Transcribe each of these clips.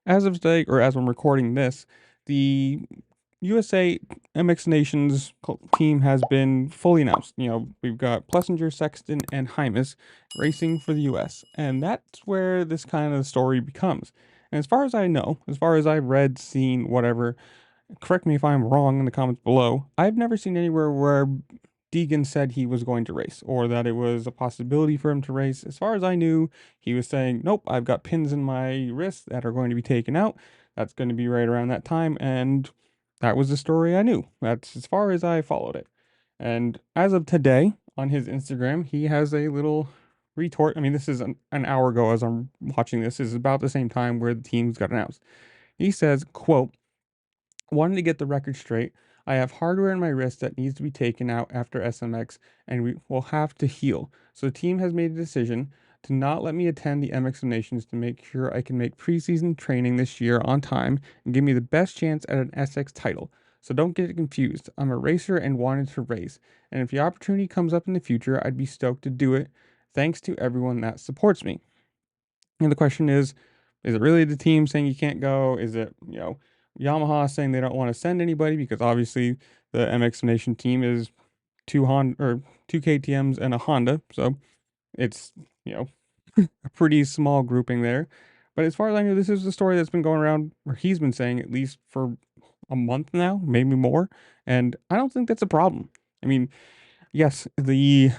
As of today, or as I'm recording this, the USA MX Nations team has been fully announced. We've got Plessinger, Sexton, and Hymas racing for the US, and that's where this kind of story becomes. And as far as I know, as far as I've read, seen, whatever, correct me if I'm wrong in the comments below, I've never seen anywhere where Deegan said he was going to race or that it was a possibility for him to race. As far as I knew, he was saying, nope, I've got pins in my wrist that are going to be taken out. That's going to be right around that time. And that was the story I knew. That's as far as I followed it. And as of today, on his Instagram, he has a little retort. I mean, this is an hour ago as I'm watching this. This is about the same time where the teams got announced. He says, quote, wanting to get the record straight, I have hardware in my wrist that needs to be taken out after SMX and we will have to heal. So the team has made a decision to not let me attend the MXoN Nations to make sure I can make preseason training this year on time and give me the best chance at an SX title. So don't get it confused. I'm a racer and wanted to race. And if the opportunity comes up in the future, I'd be stoked to do it. Thanks to everyone that supports me. And the question is it really the team saying you can't go? Is it, Yamaha saying they don't want to send anybody because obviously the MX Nation team is two KTMs and a Honda, so it's, you know, a pretty small grouping there. But as far as I know, this is the story that's been going around, or he's been saying at least for a month now, maybe more, and I don't think that's a problem. I mean, yes, the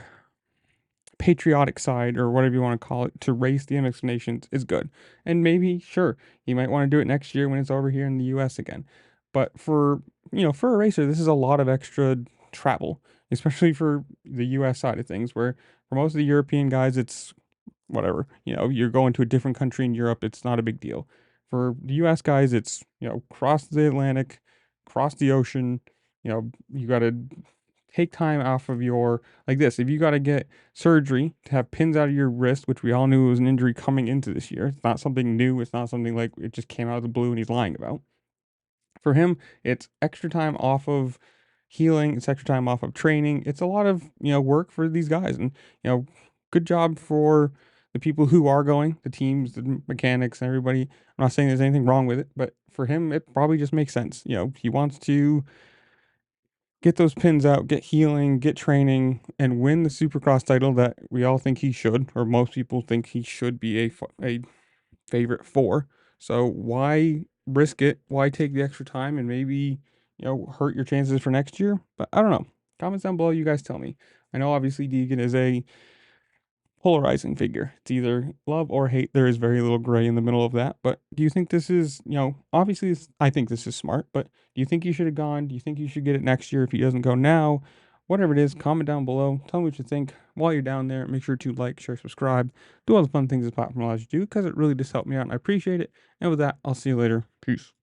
patriotic side or whatever you want to call it to race the MX Nations is good. And maybe, sure, you might want to do it next year when it's over here in the US again. But for a racer, this is a lot of extra travel, especially for the US side of things, where for most of the European guys, it's whatever. You're going to a different country in Europe, it's not a big deal. For the US guys, it's, cross the Atlantic, cross the ocean, you got to take time off of your, like this, if you got to get surgery to have pins out of your wrist, which we all knew was an injury coming into this year. It's not something new. It's not something like it just came out of the blue and he's lying about. For him, it's extra time off of healing, it's extra time off of training. It's a lot of, work for these guys. And, good job for the people who are going, the teams, the mechanics, and everybody. I'm not saying there's anything wrong with it, but for him, it probably just makes sense. He wants to get those pins out, get healing, get training, and win the Supercross title that we all think he should, or most people think he should be a favorite for. So why risk it? Why take the extra time and maybe, hurt your chances for next year? But I don't know. Comments down below, you guys tell me. I know obviously Deegan is a polarizing figure. It's either love or hate. There is very little gray in the middle of that. But do you think this is, obviously I think this is smart, but do you think he should have gone? Do you think you should get it next year if he doesn't go now? Whatever it is, comment down below. Tell me what you think. While you're down there, make sure to like, share, subscribe, do all the fun things this platform allows you to do because it really does help me out and I appreciate it. And with that, I'll see you later. Peace.